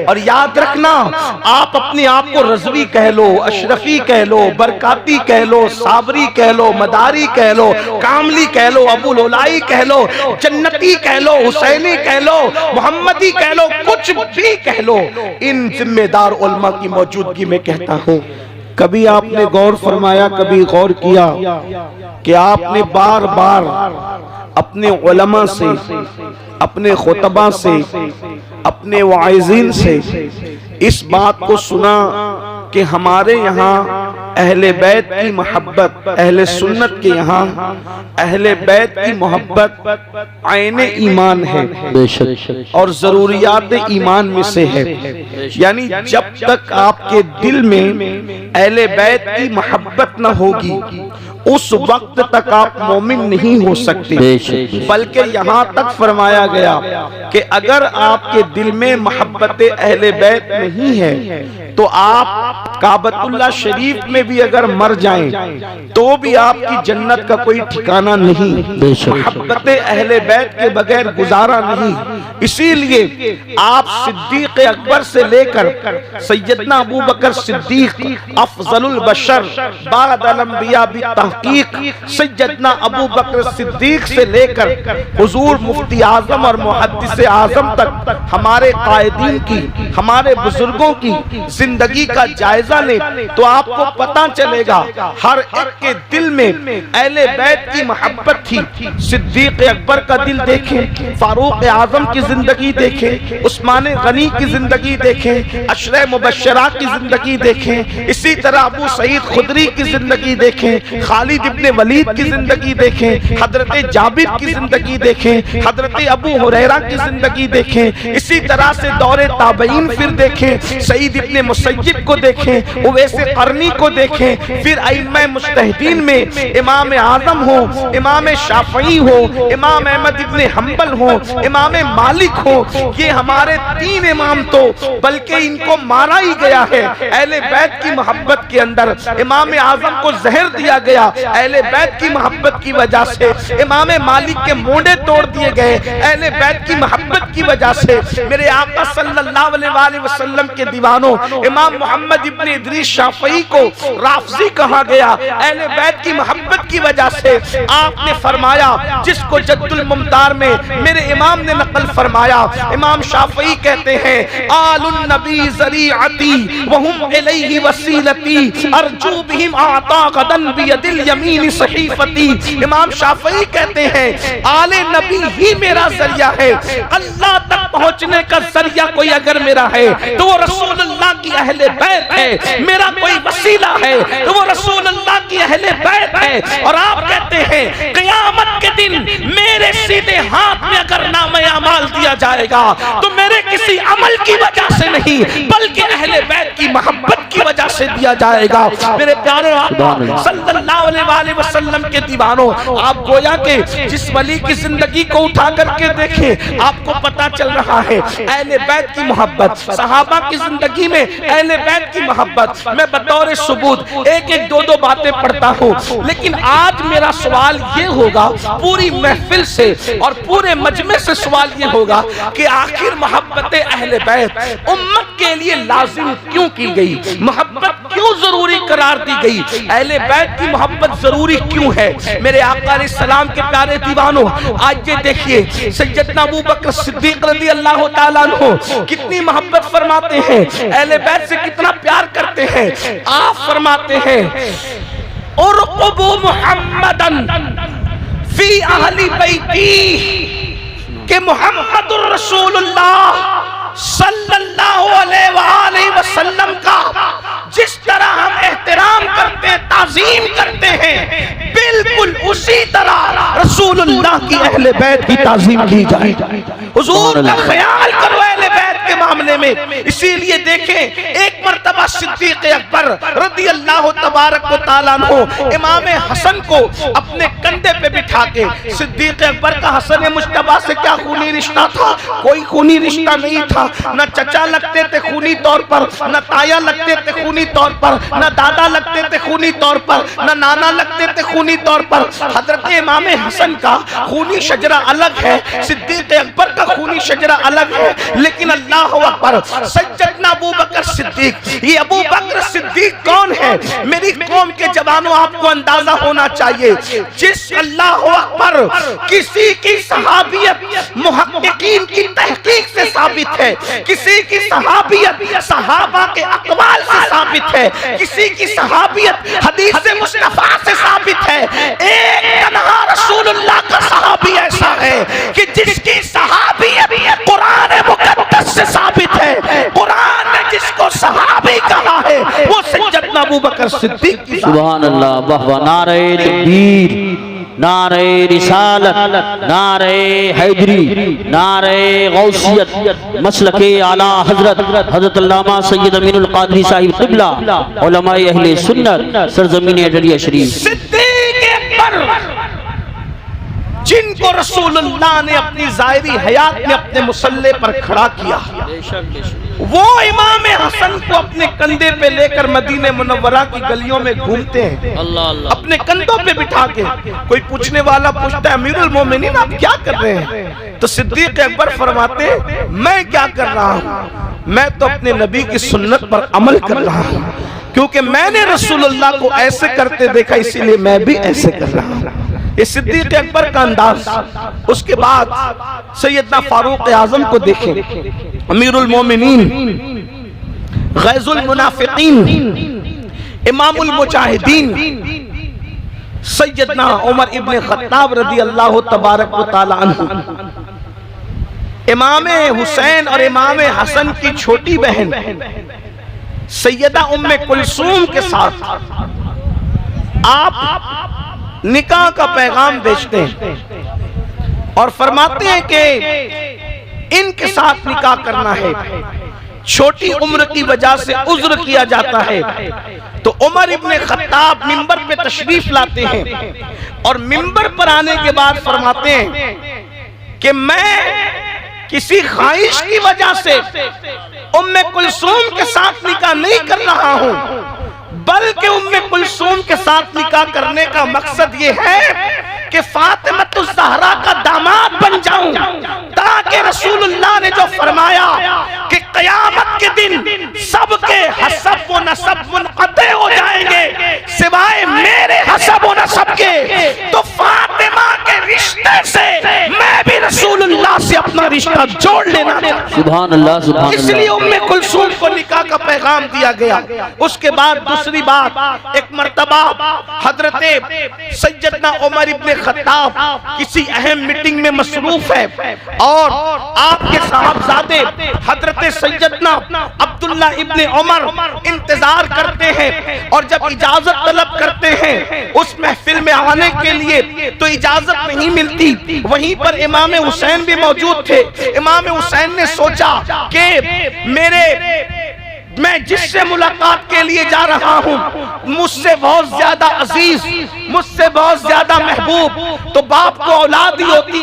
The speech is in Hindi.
और याद रखना, आप अपने आप को रज़वी कह लो, अशरफी कह लो, बरकाती कह लो, साबरी कह लो, मदारी कह लो, कामली कह लो, अबुल उलाई कह लो, जन्नती कह लो, हुसैनी कह लो, मोहम्मदी कह लो, कुछ भी कह लो, इन जिम्मेदार उलमा की मौजूदगी में कहता हूँ, कभी आपने गौर फरमाया, कभी गौर किया कि आपने बार बार अपने उलमा से, अपने खुतबा से, अपने वाइज़ीन से इस बात को सुना कि हमारे यहाँ अहले बैत की मोहब्बत, अहले सुन्नत के यहाँ अहले बैत की मोहब्बत आईने ईमान है और जरूरियात ईमान में से है। यानी जब तक आपके दिल में अहले बैत की मोहब्बत न होगी उस वक्त तक आप मोमिन नहीं हो सकते। बल्कि यहाँ तक फरमाया गया कि अगर आपके दिल में मोहब्बत अहले बैत नहीं है तो आप काबतुल्लाह शरीफ में भी अगर मर जाएं तो भी आपकी जन्नत का कोई ठिकाना नहीं। मोहब्बत अहले बैत के बगैर गुजारा नहीं। इसीलिए आप सिद्दीक अकबर से लेकर सैयदना अबू बकर सिद्दीक अफजलुल बशर बादल अंबिया बि तहकीक सैयदना अबू बकर सिद्दीक से लेकर हुजूर मुफ्ती आजम और मुहद्दिस आजम तक हमारे कायदीन की, हमारे बुजुर्गों की जिंदगी का जायजा ले तो आपको पता चलेगा हर एक के दिल में अहले बैत की मोहब्बत थी। सिद्दीक अकबर का दिल देखें, फारूक आजम की जिंदगी देखें, उस्मान गनी की जिंदगी देखें, अशरे मुबश्शरा की जिंदगी देखें, इसी तरह अबू सईद खुदरी की जिंदगी देखें, खालिद इब्ने वलीद की जिंदगी देखें, हजरत जाबिर की जिंदगी देखें, हजरत अबू हुरैरा की जिंदगी देखें, इसी तरह से दौरे ताबईन फिर देखें, सईद इब्ने मुसय्यब को देखें, उवैसे करनी को देखें, फिर अइम्मा मुज्तहिदीन में इमाम आजम हो, इमाम शाफई हो, इमाम अहमद इब्ने हंबल हो, इमाम मालिक हो, ये हमारे तीन इमाम तो बल्कि इनको मारा ही गया है अहले बैत की मोहब्बत के अंदर। इमाम आजम को जहर दिया गया अहले बैत की मोहब्बत की वजह से, इमाम मालिक के मोंडे तोड़ दिए गए अहले बैत की मोहब्बत की वजह से। मेरे आका सल्लल्लाहु अलैहि वसल्लम के दीवानों इमाम मोहम्मद इब्ने इदरीस शाफई को राफजी कहा गया अहले बैत की मोहब्बत की वजह से। आपने फरमाया, जिसको जद्दुल मुमतार में मेरे इमाम ने नकल फरमाया, इमाम शाफई कहते हैं आलुन नबी ज़रीअती व हुम इलैहि वसीलती अर्जू बिहिम आता गदन बियदिल यमीन सहीफती। इमाम शाफई कहते हैं आले नबी ही मेरा जरिया है, अल्लाह तक पहुंचने का जरिया कोई अगर मेरा है तो वो रसूलुल्लाह की अहले बैत है। मेरा कोई वसीला है तो वो रसूलुल्लाह की अहले बैत है। और आप कहते हैं क़यामत के दिन मेरे सीधे हाथ में अगर नामे अमाल दिया जाएगा तो मेरे किसी अमल की वजह से नहीं बल्कि अहले बैत की मोहब्बत की वजह से दिया जाएगा। मेरे प्यारे आका सल्लल्लाहु अलैहि वसल्लम के दीवानों, आप गोया के जिस वली की जिंदगी को उठा करके देखें आपको पता चल रहा है अहले बैत की मोहब्बत, सहाबा की जिंदगी में अहले बैत की मोहब्बत। मैं बतौर सबूत एक एक दो दो बातें पढ़ता हूँ, लेकिन आज मेरा सवाल ये होगा पूरी महफिल से और पूरे मजमे से सवाल ये होगा कि आखिर मोहब्बत अहले बैत उम्मत के लिए लाजिम क्यों की गई, मोहब्बत क्यों जरूरी करार दी गई, अहले बैत की मोहब्बत जरूरी क्यों है। मेरे आका अलैहिस्सलाम के प्यारे दीवानों, आज ये देखिए सैयदना अबू बकर सिद्दीक रज़ी अल्लाह तआला अन्हु कितनी मोहब्बत फरमाते हैं, अहले बैत से कितना प्यार करते हैं। आप फरमाते हैं उरक़ुबू मुहम्मदन फी अहली बैती के मुहम्मदुर रसूलुल्लाह सल्लल्लाहु अलैहि वसल्लम का जिस तरह हम एहतराम करते हैं, ताज़ीम करते हैं, बिल्कुल उसी तरह रसूलुल्लाह की अहले बैत की ताज़ीम की जाए। हुजूर का ख्याल करो अहले बैत के मामले में। इसीलिए देखें एक मर्तबा सिद्दीक अकबर रज़ी अल्लाह तबारक व तआला अन्हु इमाम हसन को अपने कंधे पे बिठा के, सिद्दीक अकबर का हसन मुज्तबा से क्या खूनी रिश्ता था? कोई खूनी रिश्ता नहीं था। न चचा लगते थे खूनी तौर पर, न ताया लगते थे खूनी तौर पर, न दादा लगते थे खूनी तौर पर, न नाना लगते थे खूनी तौर पर। हजरत इमाम हसन का खूनी शजरा अलग है, सिद्दीक अकबर का खूनी शजरा अलग है। लेकिन अल्लाह अकबर सैयदना अबू बकर सिद्दीक। ये अबू बकर सिद्दीक कौन है? मेरी कौम के जवानों, आपको अंदाजा होना चाहिए, जिस अल्लाह अकबर किसी की सहाबियत मुहक्किकीन की तहकीक से साबित है, किसी की सहाबियत सहाबा के अक़वाल से साबित है, किसी की सहाबियत हदीस मुस्तफा से साबित है। एक तन्हा रसूलुल्लाह का सहाबी ऐसा है कि जिसकी सहाबियत कुरान मुक़द्दस से साबित है। कुरान ने जिसको सहाबी कहा है वो सैयदना अबू बकर सिद्दीक। सुभान अल्लाह, वाह वाह, नारे तकबीर, नारे रिसालत, नारे हैदरी, नारे गौसियत, मसलके आला हजरत हजरत अल्लामा सैयद अमीनुल कादरी साहिब क़िबला, उलमाए अहले सुन्नत, सरजमीन अदलिया शरीफ। सिद्दीक़ अकबर जिनको रसूलुल्लाह ने अपनी ज़ाहिरी हयात में अपने मुसल्ले पर खड़ा किया, वो इमाम हसन को अपने कंधे पे लेकर मदीने मुनव्वरा की गलियों में घूमते हैं, अपने कंधों पे बिठा के। कोई पूछने वाला पूछता है, अमीरुल मोमिनीन आप क्या कर रहे हैं? तो सिद्दीक़ अकबर फरमाते हैं, मैं क्या कर रहा हूँ, मैं तो अपने नबी की सुन्नत पर अमल कर रहा हूँ, क्योंकि मैंने रसूलुल्लाह को ऐसे करते देखा, इसीलिए मैं भी ऐसे कर रहा हूँ। ये सिद्दीक़ अकबर का अंदाज। उसके बाद सैयदना फारूक आज़म को देखें, अमीरुल मोमिनीन, गैज़ुल मुनाफिकीन, इमामुल मुजाहिदीन, सैयदना उमर इब्न खत्ताब रज़ी अल्लाह तबारक व तआला अन्हु, इमाम हुसैन और इमाम हसन की छोटी बहन सैयदा उम्मे कुलसूम के साथ आप निकाह का पैगाम भेजते हैं और फरमाते हैं कि इनके साथ निकाह करना है। छोटी उम्र की वजह से उज्र किया जाता है। तो उमर इब्ने खत्ताब मिंबर पे तशरीफ लाते हैं और मिंबर पर आने के बाद फरमाते हैं कि मैं किसी ख्वाहिश की वजह से उम्मे कुलसूम के साथ निकाह नहीं कर रहा हूं, बल्कि उम्मे कुलसूम के साथ निकाह करने का मकसद ये है कि फातिमा ज़हरा का दामाद बन जाऊं, ताकि रसूलुल्लाह ने जो फरमाया कि क़यामत के दिन सबके हसब व नसब मुनक़ते हो जाएंगे सिवाय मेरे हसब व नसब के, तो फातिमा के रिश्ते से मैं भी रसूलुल्लाह से अपना रिश्ता जोड़ लेना। सुभान अल्लाह, सुभान अल्लाह। इसलिए उम्मे कुलसूम को निकाह का पैगाम दिया गया। उसके बाद दूसरी बात, एक मर्तबा हजरते सैयदना उमर इब्ने खत्ताब किसी अहम मीटिंग में मसरूफ है और आपके साहबजादे हजरते सैयदना अब्दुल्ला इब्ने उमर इंतजार करते हैं और जब इजाजत तलब करते हैं उस महफिल में आने के लिए तो इजाजत नहीं मिलती। वहीं पर इमाम हुसैन भी मौजूद थे। इमाम हुसैन ने सोचा कि मैं जिससे मुलाकात के लिए जा रहा हूँ मुझसे बहुत ज्यादा अजीज, मुझसे बहुत ज्यादा महबूब, तो बाप को औलाद ही होती